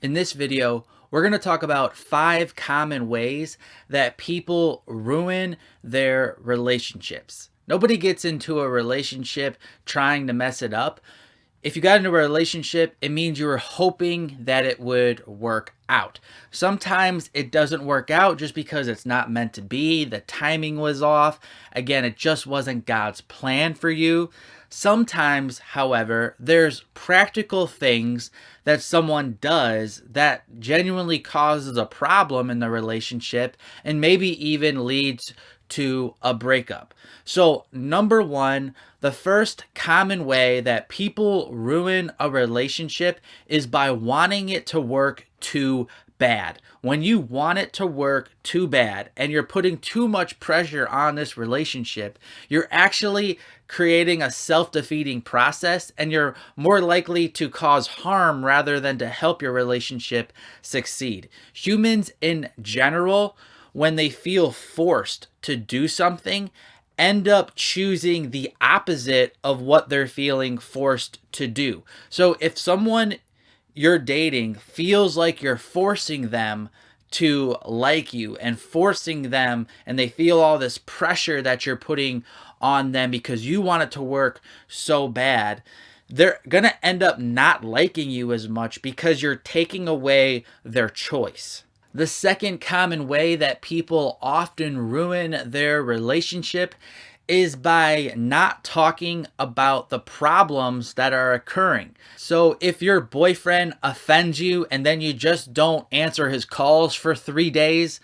In this video, we're going to talk about 5 common ways that people ruin their relationships. Nobody gets into a relationship trying to mess it up. If you got into a relationship, it means you were hoping that it would work out. Sometimes it doesn't work out just because it's not meant to be. The timing was off. Again, it just wasn't God's plan for you. Sometimes, however, there's practical things that someone does that genuinely causes a problem in the relationship and maybe even leads to a breakup. So, number one, the first common way that people ruin a relationship is by wanting it to work too bad. When you want it to work too bad and you're putting too much pressure on this relationship, you're actually creating a self-defeating process, and you're more likely to cause harm rather than to help your relationship succeed. Humans in general, when they feel forced to do something, end up choosing the opposite of what they're feeling forced to do. So if someone you're dating feels like you're forcing them to like you and forcing them, and they feel all this pressure that you're putting on them because you want it to work so bad, they're going to end up not liking you as much because you're taking away their choice. The second common way that people often ruin their relationship is by not talking about the problems that are occurring. So if your boyfriend offends you and then you just don't answer his calls for 3 days,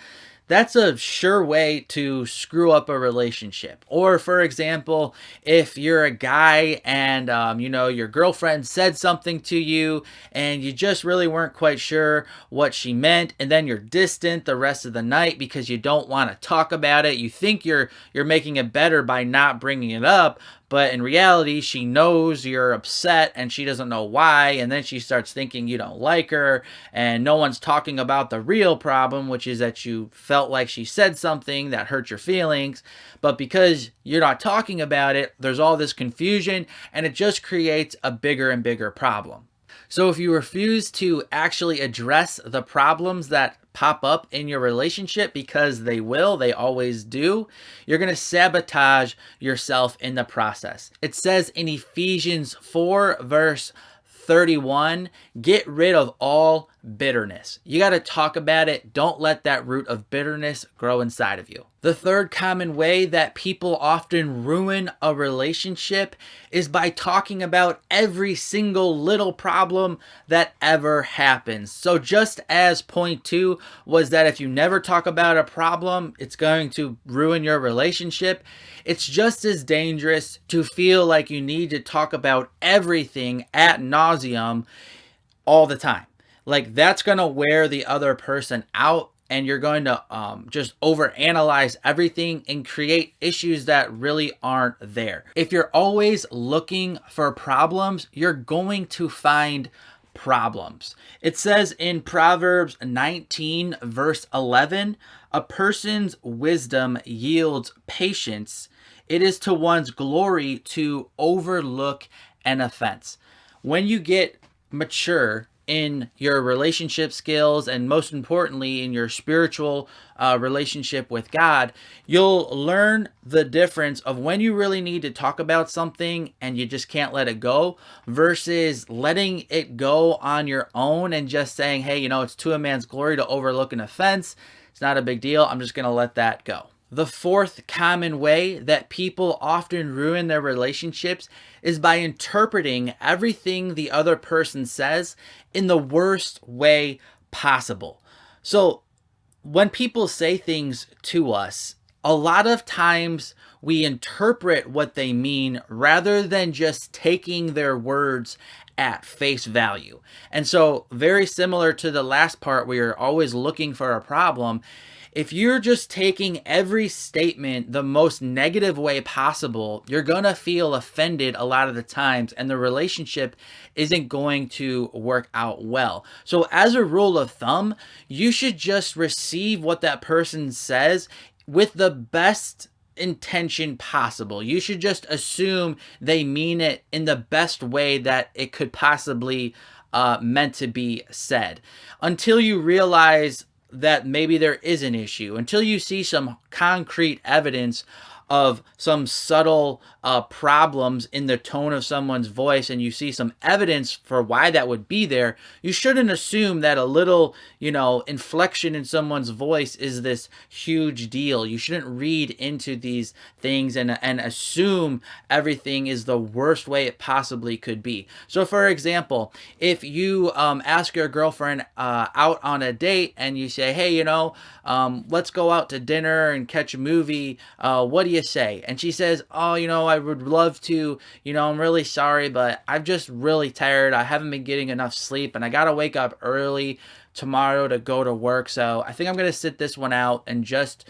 that's a sure way to screw up a relationship. Or for example, if you're a guy and your girlfriend said something to you and you just really weren't quite sure what she meant, and then you're distant the rest of the night because you don't want to talk about it. You think you're making it better by not bringing it up, but in reality, she knows you're upset and she doesn't know why. And then she starts thinking you don't like her, and no one's talking about the real problem, which is that you felt like she said something that hurt your feelings. But because you're not talking about it, there's all this confusion, and it just creates a bigger and bigger problem. So if you refuse to actually address the problems that pop up in your relationship, because they always do, you're going to sabotage yourself in the process. It says in Ephesians 4 verse 31, get rid of all bitterness. You got to talk about it. Don't let that root of bitterness grow inside of you. The third common way that people often ruin a relationship is by talking about every single little problem that ever happens. So just as point 2 was that if you never talk about a problem, it's going to ruin your relationship, it's just as dangerous to feel like you need to talk about everything ad nauseum all the time. Like, that's going to wear the other person out, and you're going to just overanalyze everything and create issues that really aren't there. If you're always looking for problems, you're going to find problems. It says in Proverbs 19 verse 11, a person's wisdom yields patience. It is to one's glory to overlook an offense. When you get mature in your relationship skills, and most importantly in your spiritual relationship with God, you'll learn the difference of when you really need to talk about something and you just can't let it go, versus letting it go on your own and just saying, hey, it's to a man's glory to overlook an offense. It's not a big deal. I'm just going to let that go. The fourth common way that people often ruin their relationships is by interpreting everything the other person says in the worst way possible. So when people say things to us, a lot of times we interpret what they mean rather than just taking their words at face value. And so, very similar to the last part where you're always looking for a problem, if you're just taking every statement the most negative way possible, you're going to feel offended a lot of the times, and the relationship isn't going to work out well. So as a rule of thumb, you should just receive what that person says with the best intention possible. You should just assume they mean it in the best way that it could possibly meant to be said. Until you realize that maybe there is an issue, until you see some concrete evidence of some subtle problems in the tone of someone's voice, and you see some evidence for why that would be there, you shouldn't assume that a little, inflection in someone's voice is this huge deal. You shouldn't read into these things and assume everything is the worst way it possibly could be. So, for example, if you ask your girlfriend out on a date and you say, hey, let's go out to dinner and catch a movie. What do you say? And she says, oh, I would love to, I'm really sorry, but I'm just really tired. I haven't been getting enough sleep and I got to wake up early tomorrow to go to work. So I think I'm going to sit this one out and just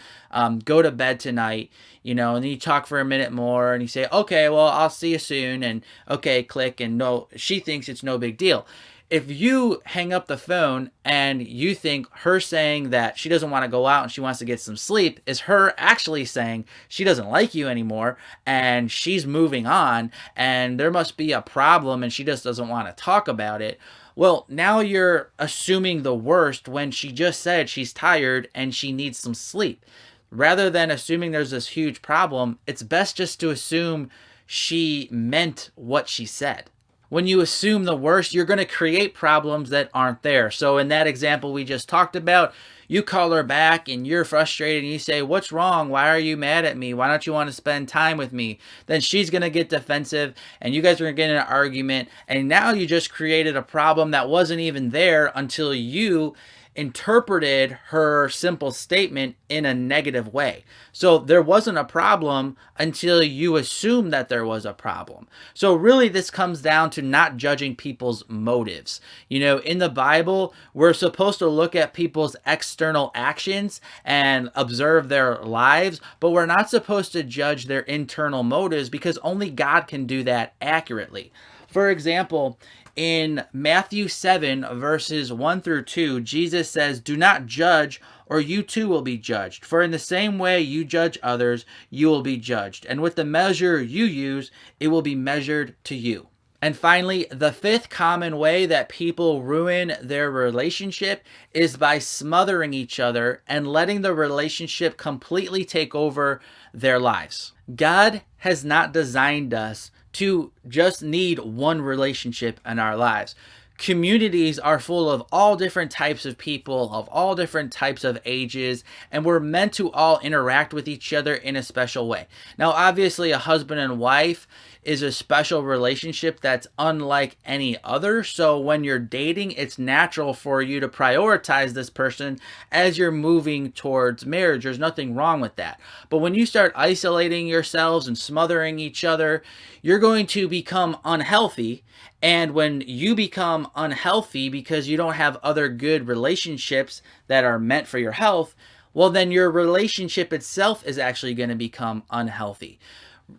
go to bed tonight, and then you talk for a minute more and you say, okay, well, I'll see you soon. And okay, click. And no, she thinks it's no big deal. If you hang up the phone and you think her saying that she doesn't want to go out and she wants to get some sleep is her actually saying she doesn't like you anymore and she's moving on and there must be a problem and she just doesn't want to talk about it, well, now you're assuming the worst when she just said she's tired and she needs some sleep. Rather than assuming there's this huge problem, it's best just to assume she meant what she said. When you assume the worst, you're going to create problems that aren't there. So in that example we just talked about, you call her back and you're frustrated and you say, what's wrong? Why are you mad at me? Why don't you want to spend time with me? Then she's going to get defensive and you guys are going to get in an argument. And now you just created a problem that wasn't even there until you interpreted her simple statement in a negative way. So there wasn't a problem until you assumed that there was a problem. So really this comes down to not judging people's motives. In the Bible, we're supposed to look at people's external actions and observe their lives, but we're not supposed to judge their internal motives because only God can do that accurately. For example, in Matthew 7, verses 1 through 2, Jesus says, do not judge, or you too will be judged. For in the same way you judge others, you will be judged. And with the measure you use, it will be measured to you. And finally, the fifth common way that people ruin their relationship is by smothering each other and letting the relationship completely take over their lives. God has not designed us to just need one relationship in our lives. Communities are full of all different types of people, of all different types of ages, and we're meant to all interact with each other in a special way. Now, obviously, a husband and wife is a special relationship that's unlike any other. So when you're dating, it's natural for you to prioritize this person as you're moving towards marriage. There's nothing wrong with that. But when you start isolating yourselves and smothering each other, you're going to become unhealthy. And when you become unhealthy because you don't have other good relationships that are meant for your health, well, then your relationship itself is actually going to become unhealthy.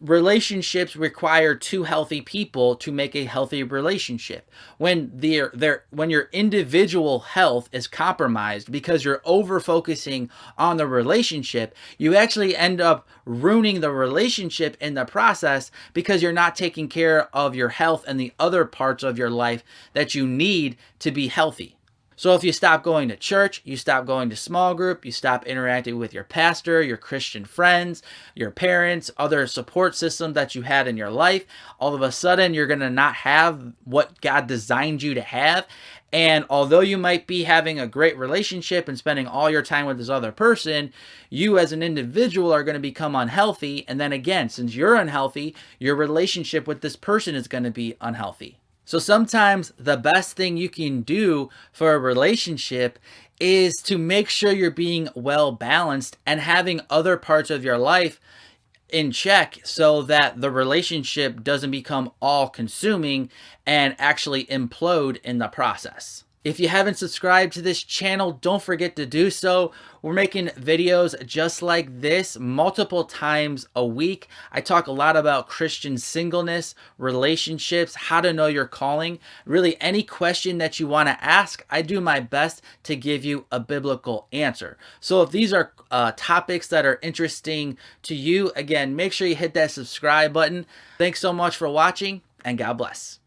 Relationships require two healthy people to make a healthy relationship. When when your individual health is compromised because you're over focusing on the relationship, you actually end up ruining the relationship in the process because you're not taking care of your health and the other parts of your life that you need to be healthy. So if you stop going to church, you stop going to small group, you stop interacting with your pastor, your Christian friends, your parents, other support systems that you had in your life, all of a sudden you're going to not have what God designed you to have. And although you might be having a great relationship and spending all your time with this other person, you as an individual are going to become unhealthy. And then again, since you're unhealthy, your relationship with this person is going to be unhealthy. So sometimes the best thing you can do for a relationship is to make sure you're being well balanced and having other parts of your life in check so that the relationship doesn't become all consuming and actually implode in the process. If you haven't subscribed to this channel, don't forget to do so. We're making videos just like this multiple times a week. I talk a lot about Christian singleness, relationships, how to know your calling. Really, any question that you want to ask, I do my best to give you a biblical answer. So if these are topics that are interesting to you, again, make sure you hit that subscribe button. Thanks so much for watching, and God bless.